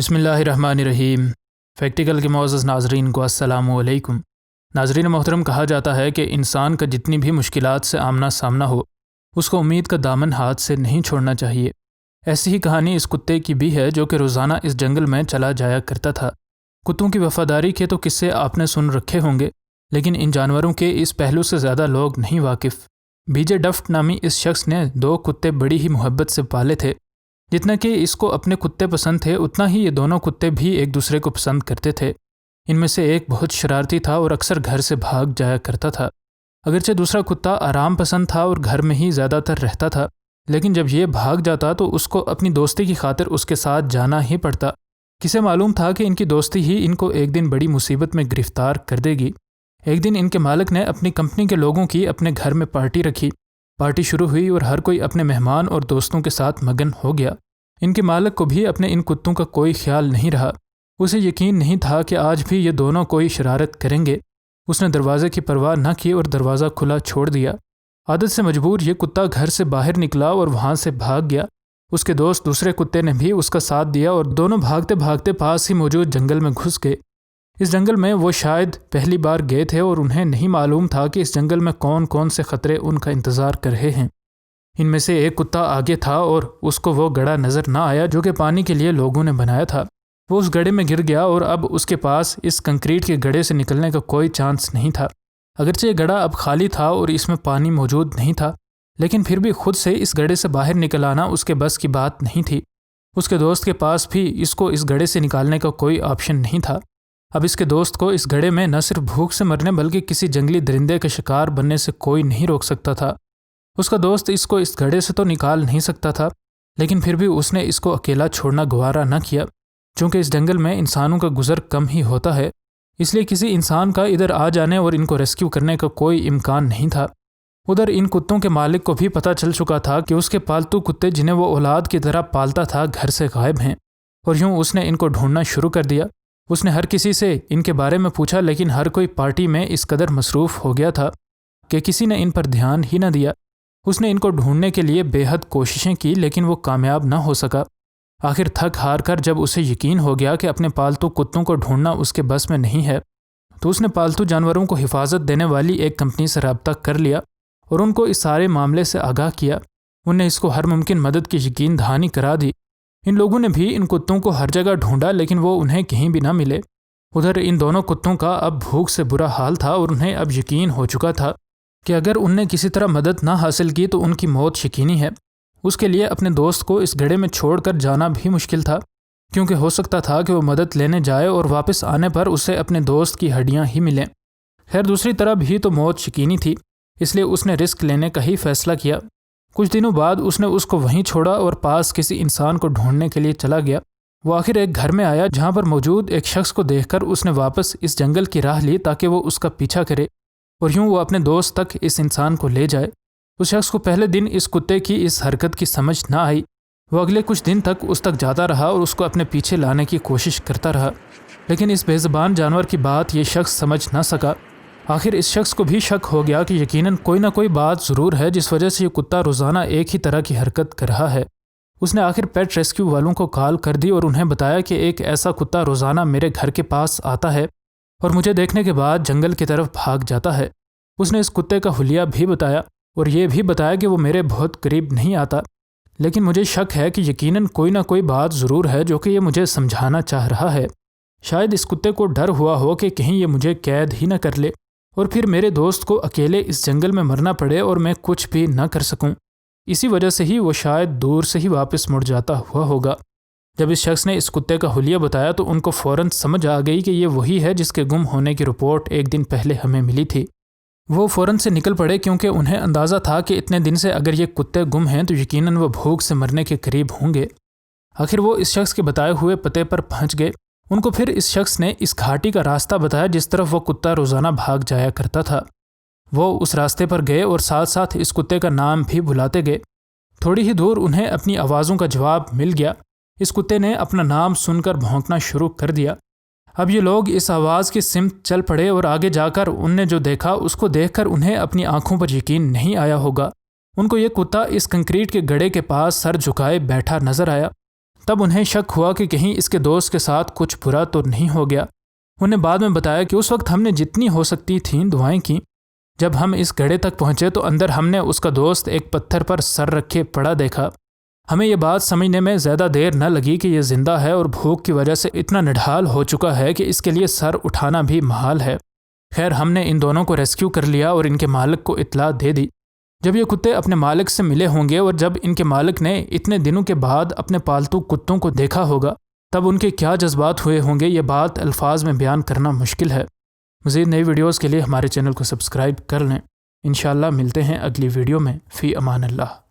بسم اللہ الرحمن الرحیم۔ فیکٹیکل کے معزز ناظرین کو السلام علیکم۔ ناظرین محترم، کہا جاتا ہے کہ انسان کا جتنی بھی مشکلات سے آمنا سامنا ہو، اس کو امید کا دامن ہاتھ سے نہیں چھوڑنا چاہیے۔ ایسی ہی کہانی اس کتے کی بھی ہے جو کہ روزانہ اس جنگل میں چلا جایا کرتا تھا۔ کتوں کی وفاداری کے تو قصے آپ نے سن رکھے ہوں گے، لیکن ان جانوروں کے اس پہلو سے زیادہ لوگ نہیں واقف۔ بی جے ڈفٹ نامی اس شخص نے 2 کتے بڑی ہی محبت سے پالے تھے۔ جتنا کہ اس کو اپنے کتے پسند تھے، اتنا ہی یہ دونوں کتے بھی ایک دوسرے کو پسند کرتے تھے۔ ان میں سے ایک بہت شرارتی تھا اور اکثر گھر سے بھاگ جایا کرتا تھا، اگرچہ دوسرا کتا آرام پسند تھا اور گھر میں ہی زیادہ تر رہتا تھا، لیکن جب یہ بھاگ جاتا تو اس کو اپنی دوستی کی خاطر اس کے ساتھ جانا ہی پڑتا۔ کسے معلوم تھا کہ ان کی دوستی ہی ان کو ایک دن بڑی مصیبت میں گرفتار کر دے گی۔ ایک دن ان کے مالک نے اپنی کمپنی کے لوگوں کی اپنے گھر میں پارٹی رکھی۔ پارٹی شروع ہوئی اور ہر کوئی اپنے مہمان اور دوستوں کے ساتھ مگن ہو گیا۔ ان کے مالک کو بھی اپنے ان کتوں کا کوئی خیال نہیں رہا۔ اسے یقین نہیں تھا کہ آج بھی یہ دونوں کوئی شرارت کریں گے۔ اس نے دروازے کی پرواہ نہ کی اور دروازہ کھلا چھوڑ دیا۔ عادت سے مجبور یہ کتا گھر سے باہر نکلا اور وہاں سے بھاگ گیا۔ اس کے دوست دوسرے کتے نے بھی اس کا ساتھ دیا اور دونوں بھاگتے بھاگتے پاس ہی موجود جنگل میں گھس گئے۔ اس جنگل میں وہ شاید پہلی بار گئے تھے اور انہیں نہیں معلوم تھا کہ اس جنگل میں کون کون سے خطرے ان کا انتظار کر رہے ہیں۔ ان میں سے ایک کتا آگے تھا اور اس کو وہ گڑھا نظر نہ آیا جو کہ پانی کے لیے لوگوں نے بنایا تھا۔ وہ اس گڑھے میں گر گیا اور اب اس کے پاس اس کنکریٹ کے گڑھے سے نکلنے کا کوئی چانس نہیں تھا۔ اگرچہ یہ گڑھا اب خالی تھا اور اس میں پانی موجود نہیں تھا، لیکن پھر بھی خود سے اس گڑھے سے باہر نکل آنا اس کے بس کی بات نہیں تھی۔ اس کے دوست کے پاس بھی اس کو اس گڑھے سے نکالنے کا کوئی آپشن نہیں تھا۔ اب اس کے دوست کو اس گڑھے میں نہ صرف بھوک سے مرنے بلکہ کسی جنگلی درندے کا شکار بننے سے کوئی نہیں روک سکتا تھا۔ اس کا دوست اس کو اس گڑھے سے تو نکال نہیں سکتا تھا، لیکن پھر بھی اس نے اس کو اکیلا چھوڑنا گوارا نہ کیا۔ چونکہ اس جنگل میں انسانوں کا گزر کم ہی ہوتا ہے، اس لیے کسی انسان کا ادھر آ جانے اور ان کو ریسکیو کرنے کا کوئی امکان نہیں تھا۔ ادھر ان کتوں کے مالک کو بھی پتہ چل چکا تھا کہ اس کے پالتو کتے جنہیں وہ اولاد کی طرح پالتا تھا گھر سے غائب ہیں، اور یوں اس نے ان کو ڈھونڈنا شروع کر دیا۔ اس نے ہر کسی سے ان کے بارے میں پوچھا، لیکن ہر کوئی پارٹی میں اس قدر مصروف ہو گیا تھا کہ کسی نے ان پر دھیان ہی نہ دیا۔ اس نے ان کو ڈھونڈنے کے لیے بے حد کوششیں کی، لیکن وہ کامیاب نہ ہو سکا۔ آخر تھک ہار کر جب اسے یقین ہو گیا کہ اپنے پالتو کتوں کو ڈھونڈنا اس کے بس میں نہیں ہے، تو اس نے پالتو جانوروں کو حفاظت دینے والی ایک کمپنی سے رابطہ کر لیا اور ان کو اس سارے معاملے سے آگاہ کیا۔ انہوں نے اس کو ہر ممکن مدد کی یقین دہانی کرا دی۔ ان لوگوں نے بھی ان کتوں کو ہر جگہ ڈھونڈا، لیکن وہ انہیں کہیں بھی نہ ملے۔ ادھر ان دونوں کتوں کا اب بھوک سے برا حال تھا اور انہیں اب یقین ہو چکا تھا کہ اگر ان نے کسی طرح مدد نہ حاصل کی تو ان کی موت یقینی ہے۔ اس کے لیے اپنے دوست کو اس گڑھے میں چھوڑ کر جانا بھی مشکل تھا، کیونکہ ہو سکتا تھا کہ وہ مدد لینے جائے اور واپس آنے پر اسے اپنے دوست کی ہڈیاں ہی ملیں۔ خیر دوسری طرف بھی تو موت یقینی تھی، اس لیے اس نے رسک لینے کا ہی فیصلہ کیا۔ کچھ دنوں بعد اس نے اس کو وہیں چھوڑا اور پاس کسی انسان کو ڈھونڈنے کے لیے چلا گیا۔ وہ آخر ایک گھر میں آیا جہاں پر موجود ایک شخص کو دیکھ کر اس نے واپس اس جنگل کی راہ لی تاکہ وہ اس کا پیچھا کرے اور یوں وہ اپنے دوست تک اس انسان کو لے جائے۔ اس شخص کو پہلے دن اس کتے کی اس حرکت کی سمجھ نہ آئی۔ وہ اگلے کچھ دن تک اس تک جاتا رہا اور اس کو اپنے پیچھے لانے کی کوشش کرتا رہا، لیکن اس بے زبان جانور کی بات یہ شخص سمجھ نہ سکا۔ آخر اس شخص کو بھی شک ہو گیا کہ یقیناً کوئی نہ کوئی بات ضرور ہے جس وجہ سے یہ کتا روزانہ ایک ہی طرح کی حرکت کر رہا ہے۔ اس نے آخر پیٹ ریسکیو والوں کو کال کر دی اور انہیں بتایا کہ ایک ایسا کتا روزانہ میرے گھر کے پاس آتا ہے اور مجھے دیکھنے کے بعد جنگل کی طرف بھاگ جاتا ہے۔ اس نے اس کتے کا حلیہ بھی بتایا اور یہ بھی بتایا کہ وہ میرے بہت قریب نہیں آتا، لیکن مجھے شک ہے کہ یقیناً کوئی نہ کوئی بات ضرور ہے جو کہ یہ مجھے سمجھانا چاہ رہا ہے۔ شاید اس کتے کو ڈر ہوا ہو کہ کہیں یہ مجھے قید ہی نہ کر لے اور پھر میرے دوست کو اکیلے اس جنگل میں مرنا پڑے اور میں کچھ بھی نہ کر سکوں۔ اسی وجہ سے ہی وہ شاید دور سے ہی واپس مڑ جاتا ہوا ہوگا۔ جب اس شخص نے اس کتے کا حلیہ بتایا تو ان کو فوراً سمجھ آ گئی کہ یہ وہی ہے جس کے گم ہونے کی رپورٹ ایک دن پہلے ہمیں ملی تھی۔ وہ فوراً سے نکل پڑے کیونکہ انہیں اندازہ تھا کہ اتنے دن سے اگر یہ کتے گم ہیں تو یقیناً وہ بھوک سے مرنے کے قریب ہوں گے۔ آخر وہ اس شخص کے بتائے ہوئے پتے پر پہنچ گئے۔ ان کو پھر اس شخص نے اس گھاٹی کا راستہ بتایا جس طرف وہ کتا روزانہ بھاگ جایا کرتا تھا۔ وہ اس راستے پر گئے اور ساتھ ساتھ اس کتے کا نام بھی بلاتے گئے۔ تھوڑی ہی دور انہیں اپنی آوازوں کا جواب مل گیا۔ اس کتے نے اپنا نام سن کر بھونکنا شروع کر دیا۔ اب یہ لوگ اس آواز کی سمت چل پڑے اور آگے جا کر ان نے جو دیکھا اس کو دیکھ کر انہیں اپنی آنکھوں پر یقین نہیں آیا ہوگا۔ ان کو یہ کتا اس کنکریٹ کے گڑھے کے پاس سر جھکائے بیٹھا نظر آیا۔ تب انہیں شک ہوا کہ کہیں اس کے دوست کے ساتھ کچھ برا تو نہیں ہو گیا۔ انہیں بعد میں بتایا کہ اس وقت ہم نے جتنی ہو سکتی تھیں دعائیں کیں۔ جب ہم اس گڑھے تک پہنچے تو اندر ہم نے اس کا دوست ایک پتھر پر سر رکھے پڑا دیکھا۔ ہمیں یہ بات سمجھنے میں زیادہ دیر نہ لگی کہ یہ زندہ ہے اور بھوک کی وجہ سے اتنا نڈھال ہو چکا ہے کہ اس کے لیے سر اٹھانا بھی محال ہے۔ خیر ہم نے ان دونوں کو ریسکیو کر لیا اور ان کے مالک کو اطلاع دے دی۔ جب یہ کتے اپنے مالک سے ملے ہوں گے اور جب ان کے مالک نے اتنے دنوں کے بعد اپنے پالتو کتوں کو دیکھا ہوگا تب ان کے کیا جذبات ہوئے ہوں گے، یہ بات الفاظ میں بیان کرنا مشکل ہے۔ مزید نئی ویڈیوز کے لیے ہمارے چینل کو سبسکرائب کر لیں۔ انشاءاللہ ملتے ہیں اگلی ویڈیو میں۔ فی امان اللہ۔